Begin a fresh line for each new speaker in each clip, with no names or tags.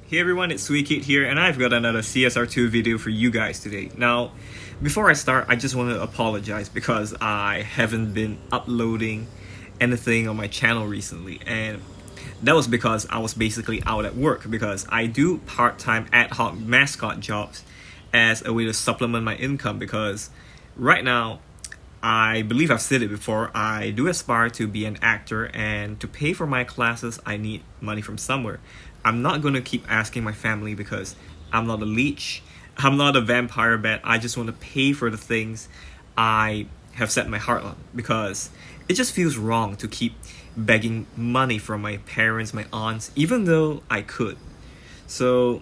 Hey everyone, it's Sweetkid here, and I've got another CSR2 video for you guys today. Now, before I start, I just want to apologize because I haven't been uploading anything on my channel recently, and that was because I was basically out at work because I do part-time ad hoc mascot jobs as a way to supplement my income because right now, I believe I've said it before, I do aspire to be an actor, and to pay for my classes, I need money from somewhere. I'm not going to keep asking my family because I'm not a leech, I'm not a vampire bat. I just want to pay for the things I have set my heart on because it just feels wrong to keep begging money from my parents, my aunts, even though I could. So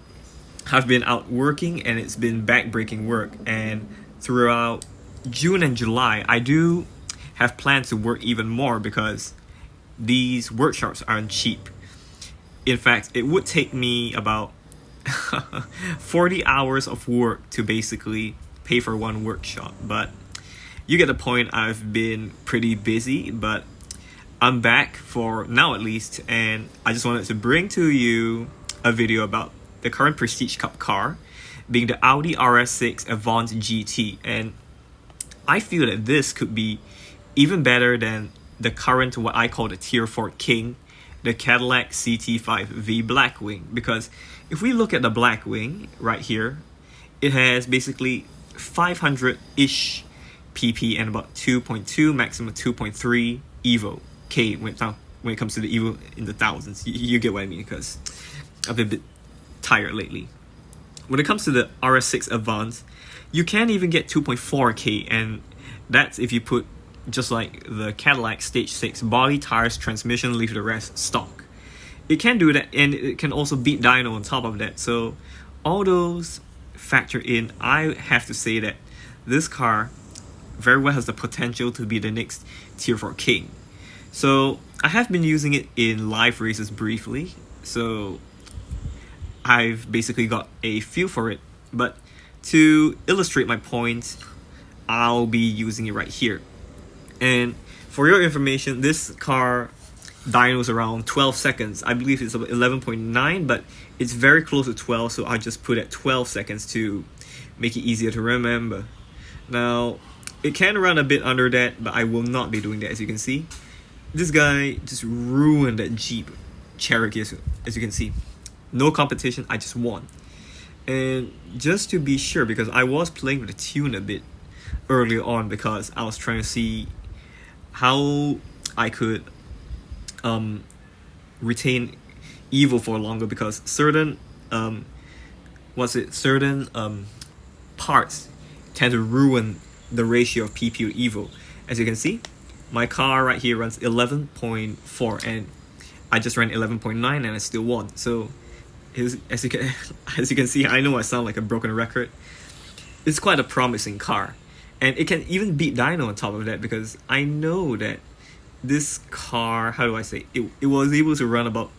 I've been out working and it's been backbreaking work, and throughout June and July, I do have plans to work even more because these workshops aren't cheap. In fact, it would take me about 40 hours of work to basically pay for one workshop. But you get the point. I've been pretty busy, but I'm back for now at least, and I just wanted to bring to you a video about the current Prestige Cup car, being the Audi RS6 Avant GT, and I feel that this could be even better than the current, what I call the Tier 4 King, the Cadillac CT5V Blackwing. Because if we look at the Blackwing right here, it has basically 500-ish PP and about 2.2, maximum 2.3 Evo K when it comes to the Evo in the thousands. You get what I mean, because I've been a bit tired lately. When it comes to the RS6 Avant, you can't even get 2.4K, and that's if you put just like the Cadillac Stage 6 body, tires, transmission, leave the rest stock. It can do that, and it can also beat dyno on top of that. So all those factor in, I have to say that this car very well has the potential to be the next Tier 4 King. So I have been using it in live races briefly, so I've basically got a feel for it. But to illustrate my point, I'll be using it right here. And for your information, this car dynos around 12 seconds. I believe it's about 11.9, but it's very close to 12, so I just put at 12 seconds to make it easier to remember. Now, it can run a bit under that, but I will not be doing that. As you can see, this guy just ruined that Jeep Cherokee, as you can see. No competition, I just won. And just to be sure, because I was playing with the tune a bit earlier on because I was trying to see how I could retain Evo for longer, because certain parts tend to ruin the ratio of PP to Evo. As you can see, my car right here runs 11.4 and I just ran 11.9 and I still won. So as you can see, I know I sound like a broken record. It's quite a promising car, and it can even beat dyno on top of that, because I know that this car, how do I say, it was able to run about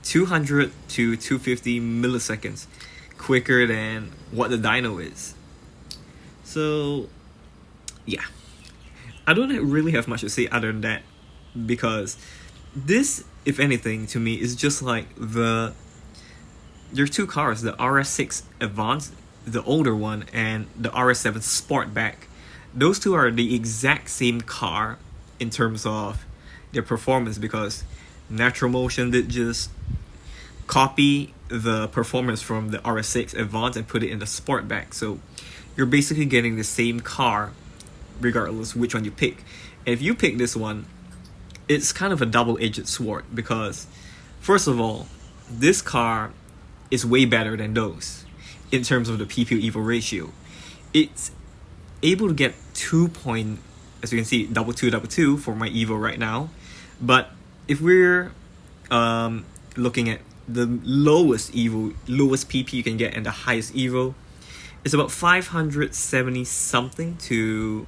200 to 250 milliseconds quicker than what the dyno is. So yeah, I don't really have much to say other than that, because this, if anything, to me is just like there are two cars, the RS6 Avant, the older one, and the RS7 Sportback. Those two are the exact same car in terms of their performance, because Natural Motion did just copy the performance from the RS6 Avant and put it in the Sportback. So you're basically getting the same car regardless which one you pick. And if you pick this one, it's kind of a double-edged sword, because first of all, this car is way better than those in terms of the PP to Evo ratio. It's able to get as you can see, double two for my Evo right now. But if we're looking at the lowest PP you can get and the highest Evo, it's about 570 something to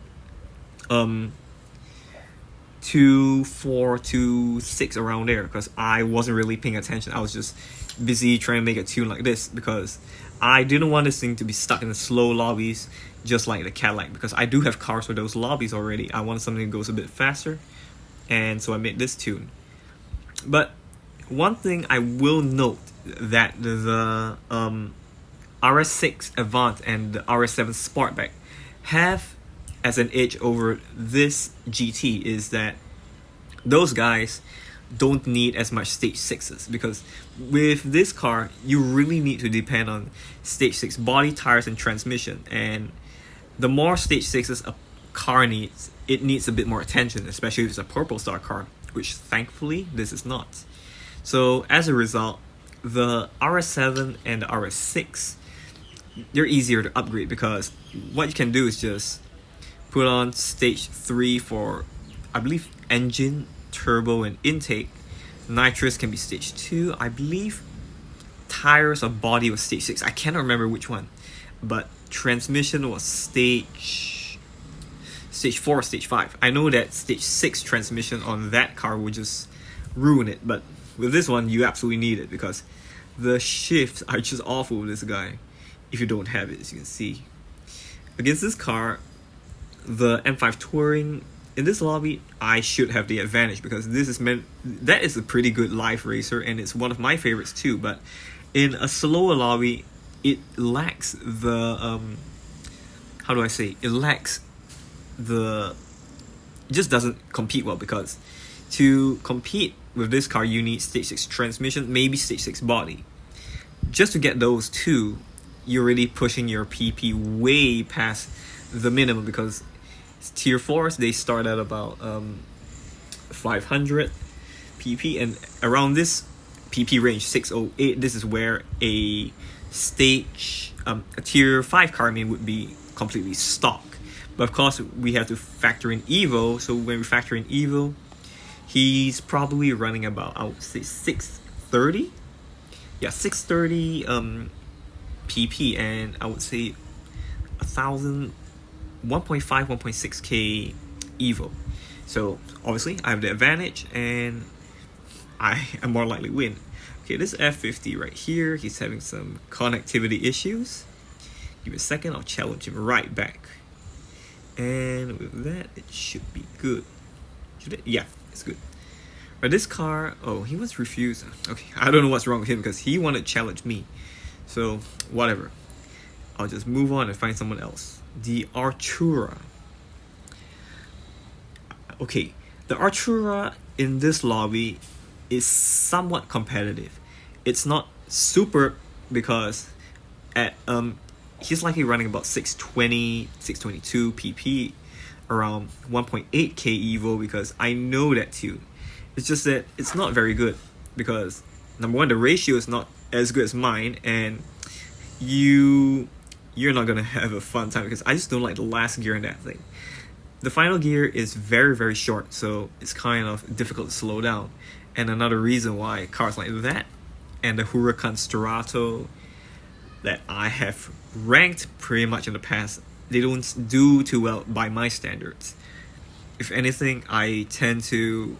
2426 around there, because I wasn't really paying attention. I was just busy trying to make a tune like this, because I didn't want this thing to be stuck in the slow lobbies just like the Cadillac, because I do have cars with those lobbies already. I wanted something that goes a bit faster, and so I made this tune. But one thing I will note that the RS6 Avant and the RS7 Sportback have as an edge over this GT is that those guys don't need as much stage 6s, because with this car you really need to depend on stage 6 body, tires and transmission, and the more stage 6s a car needs, it needs a bit more attention, especially if it's a purple star car, which thankfully this is not. So as a result, the RS7 and the RS6, they're easier to upgrade, because what you can do is just put on stage 3 for, I believe, engine, turbo and intake. Nitrous can be stage 2. I believe tires or body was stage 6. I cannot remember which one. But transmission was stage 4 or stage 5. I know that stage 6 transmission on that car would just ruin it. But with this one, you absolutely need it, because the shifts are just awful with this guy if you don't have it, as you can see. Against this car, the M5 Touring, in this lobby, I should have the advantage, because that is a pretty good live racer, and it's one of my favorites too. But in a slower lobby, it lacks the it just doesn't compete well, because to compete with this car you need stage 6 transmission, maybe stage 6 body. Just to get those two, you're really pushing your PP way past the minimum, because tier 4s, they start at about 500 PP, and around this PP range 608, this is where a tier 5 car would be completely stock. But of course we have to factor in Evo, so when we factor in Evo, he's probably running about, I would say, 630 PP, and I would say 1.6k Evo. So obviously I have the advantage and I am more likely to win. Okay, this F50 right here, he's having some connectivity issues. Give me a second, I'll challenge him right back. And with that, it should be good. Should it? Yeah, it's good. But this car, oh, he was refused. Okay, I don't know what's wrong with him, because he wanted to challenge me. So whatever, I'll just move on and find someone else. The Artura. Okay, the Artura in this lobby is somewhat competitive. It's not super, because at he's likely running about 620, 622 PP, around 1.8k Evo, because I know that too. It's just that it's not very good, because number one, the ratio is not as good as mine, and you're not gonna have a fun time, because I just don't like the last gear in that thing. The final gear is very, very short, so it's kind of difficult to slow down. And another reason why cars like that and the Huracan Sterato that I have ranked pretty much in the past, they don't do too well by my standards. If anything, I tend to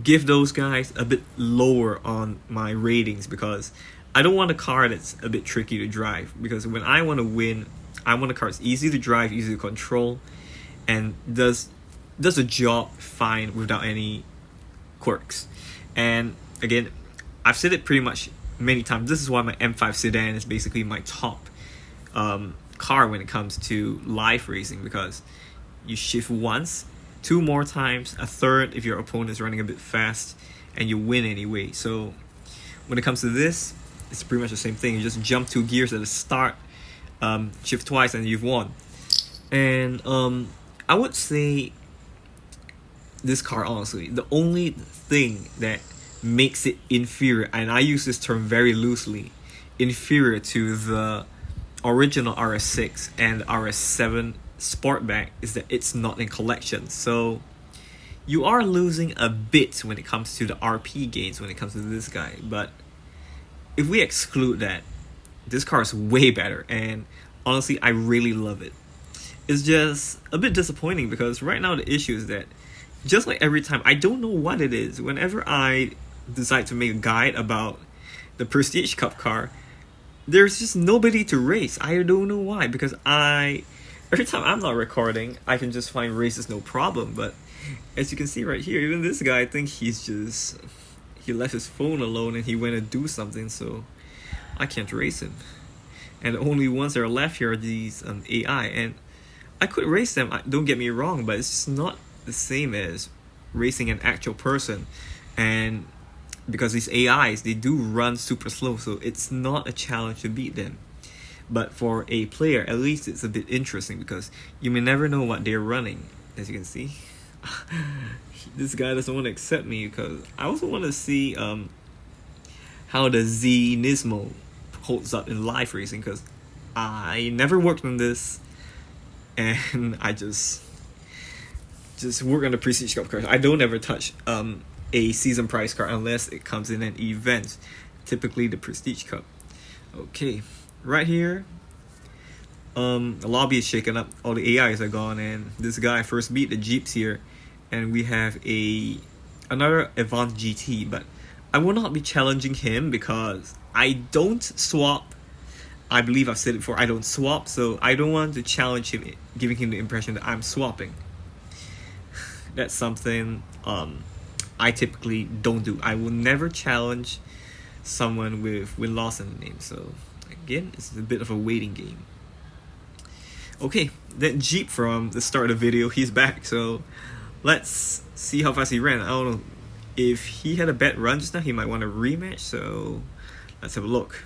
give those guys a bit lower on my ratings, because I don't want a car that's a bit tricky to drive, because when I want to win, I want a car that's easy to drive, easy to control, and does the job fine without any quirks. And again, I've said it pretty much many times, this is why my M5 sedan is basically my top car when it comes to live racing, because you shift once, 2 more times, a third if your opponent is running a bit fast, and you win anyway. So when it comes to this, it's pretty much the same thing. You just jump 2 gears at the start, shift twice, and you've won. And I would say this car, honestly, the only thing that makes it inferior, and I use this term very loosely, inferior to the original RS6 and RS7 Sportback, is that it's not in collection. So you are losing a bit when it comes to the RP gains when it comes to this guy. But if we exclude that, this car is way better, and honestly I really love it. It's just a bit disappointing, because right now the issue is that, just like every time, I don't know what it is, whenever I decide to make a guide about the Prestige Cup car, there's just nobody to race. I don't know why, because every time I'm not recording, I can just find races no problem. But as you can see right here, even this guy, I think he's he left his phone alone and he went to do something, so I can't race him. And the only ones that are left here are these AI, and I could race them, don't get me wrong, but it's just not the same as racing an actual person. And because these AIs, they do run super slow, so it's not a challenge to beat them. But for a player, at least it's a bit interesting because you may never know what they're running. As you can see, this guy doesn't want to accept me because I also want to see how the Z Nismo holds up in live racing, because I never worked on this and I just work on the Prestige Cup cars. I don't ever touch a season prize car unless it comes in an event, typically the Prestige Cup. Okay, right here, the lobby is shaken up, all the AIs are gone, and this guy first beat the Jeeps here, and we have another Avant GT, but I will not be challenging him because I don't swap. I believe I've said it before, I don't swap, so I don't want to challenge him, giving him the impression that I'm swapping. That's something I typically don't do. I will never challenge someone with win-loss in the name, so again, it's a bit of a waiting game. Okay, that Jeep from the start of the video, he's back, so let's see how fast he ran. I don't know, if he had a bad run just now, he might want a rematch, so let's have a look.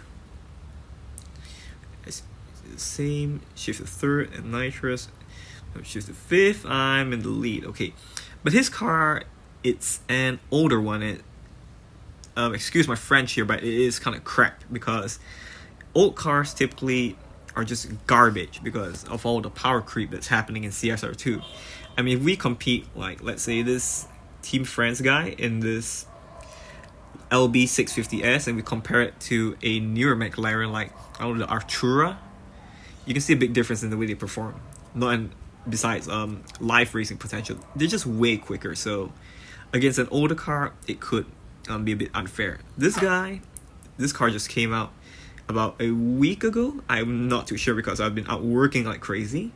It's the same, shift to third and nitrous, shift to fifth, I'm in the lead. Okay, but his car, it's an older one. Excuse my French here, but it is kind of crap because old cars typically are just garbage because of all the power creep that's happening in CSR2. I mean, if we compete, like, let's say this Team France guy in this LB650S, and we compare it to a newer McLaren like, I don't know, the Artura, you can see a big difference in the way they perform. Besides live racing potential, they're just way quicker. So against an older car, it could be a bit unfair. This car just came out about a week ago. I'm not too sure because I've been out working like crazy.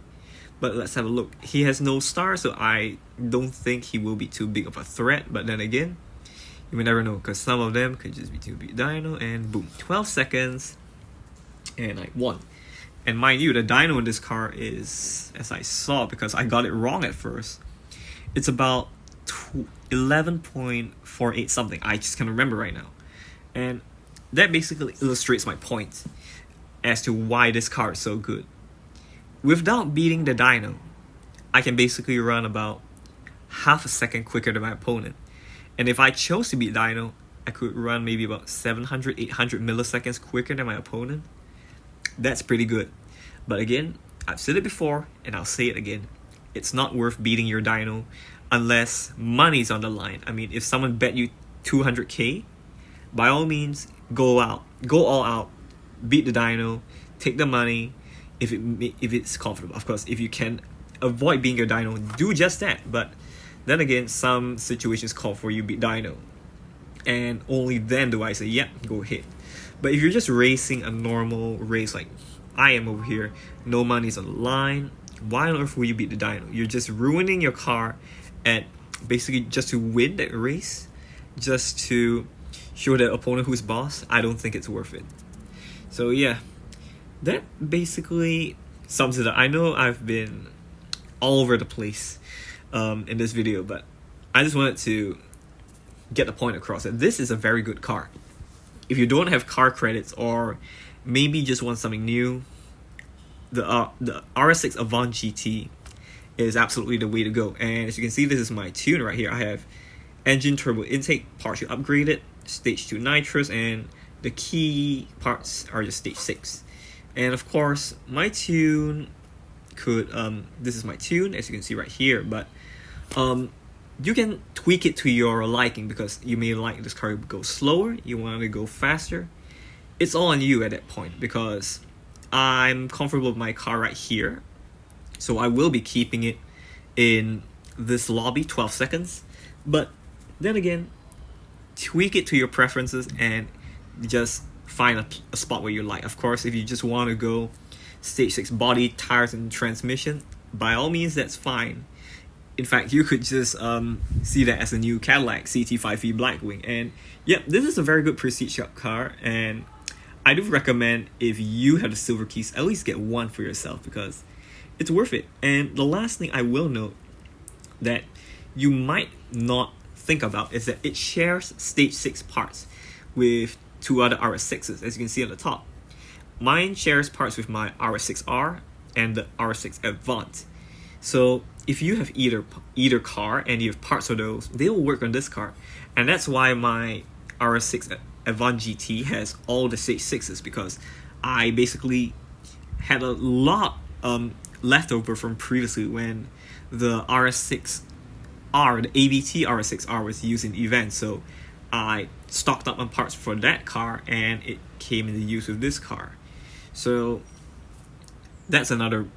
But let's have a look. He has no star, so I don't think he will be too big of a threat. But then again, you may never know because some of them could just be too big dyno, and boom, 12 seconds, and I won. And mind you, the dyno in this car is, as I saw, because I got it wrong at first, it's about 11.48 something. I just can't remember right now. And that basically illustrates my point as to why this car is so good. Without beating the dyno, I can basically run about half a second quicker than my opponent. And if I chose to beat dyno, I could run maybe about 700, 800 milliseconds quicker than my opponent. That's pretty good. But again, I've said it before and I'll say it again. It's not worth beating your dyno unless money's on the line. I mean, if someone bet you 200k, by all means, go all out, beat the dyno, take the money if it's comfortable. Of course, if you can avoid being your dyno, do just that. But then again, some situations call for you beat dyno, and only then do I say, yeah, go ahead. But if you're just racing a normal race like I am over here, no money's on the line, why on earth will you beat the dyno? You're just ruining your car at basically just to win that race, just to show that opponent who's boss. I don't think it's worth it. So yeah, that basically sums it up. I know I've been all over the place in this video, but I just wanted to get the point across that this is a very good car. If you don't have car credits or maybe just want something new, the RS6 Avant GT is absolutely the way to go. And as you can see, this is my tune right here. I have engine turbo intake partially upgraded, stage 2 nitrous, and the key parts are just stage 6. And of course, my tune could this is my tune, as you can see right here, but you can tweak it to your liking because you may like this car to go slower, you want to go faster. It's all on you at that point because I'm comfortable with my car right here, so I will be keeping it in this lobby 12 seconds. But then again, tweak it to your preferences and just find a spot where you like. Of course, if you just want to go stage 6 body, tires, and transmission, by all means, that's fine. In fact, you could just see that as a new Cadillac CT5V Blackwing. And yep, this is a very good prestige cup car, and I do recommend, if you have the silver keys, at least get one for yourself because it's worth it. And the last thing I will note that you might not think about is that it shares stage 6 parts with two other RS6s, as you can see at the top. Mine shares parts with my RS6R and the RS6 Avant. So if you have either car and you have parts of those, they will work on this car. And that's why my RS6 Avant GT has all the stage 6s, because I basically had a lot leftover from previously when the RS6R, the ABT RS6R was used in events. So I stocked up on parts for that car and it came into use with this car. So that's another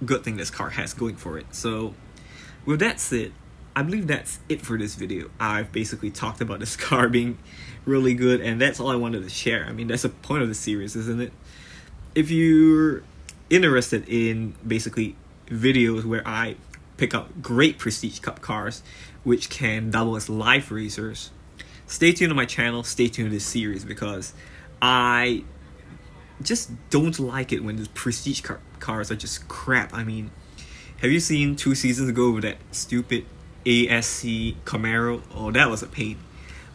good thing this car has going for it. So with that said, I believe that's it for this video. I've basically talked about this car being really good, and that's all I wanted to share. I mean, that's the point of the series, isn't it? If you're interested in basically videos where I pick up great prestige cup cars which can double as life racers, stay tuned to my channel, stay tuned to this series, because I just don't like it when the prestige cars are just crap. I mean, have you seen 2 seasons ago with that stupid ASC Camaro? Oh, that was a pain.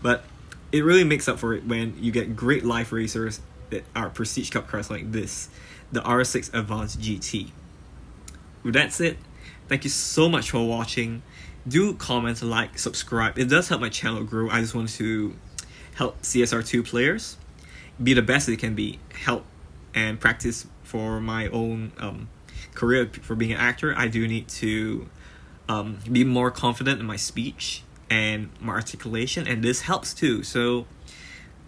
But it really makes up for it when you get great life racers that are prestige cup cars like this, the R6 Avant GT. With that said, thank you so much for watching. Do comment, like, subscribe. It does help my channel grow. I just want to help CSR2 players be the best they can be, help and practice for my own career for being an actor. I do need to be more confident in my speech and my articulation, and this helps too. So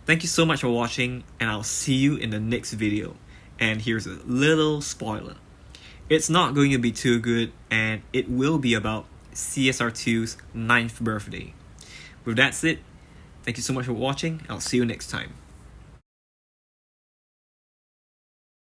thank you so much for watching, and I'll see you in the next video. And here's a little spoiler. It's not going to be too good, and it will be about CSR2's 9th birthday. With that said, thank you so much for watching. I'll see you next time.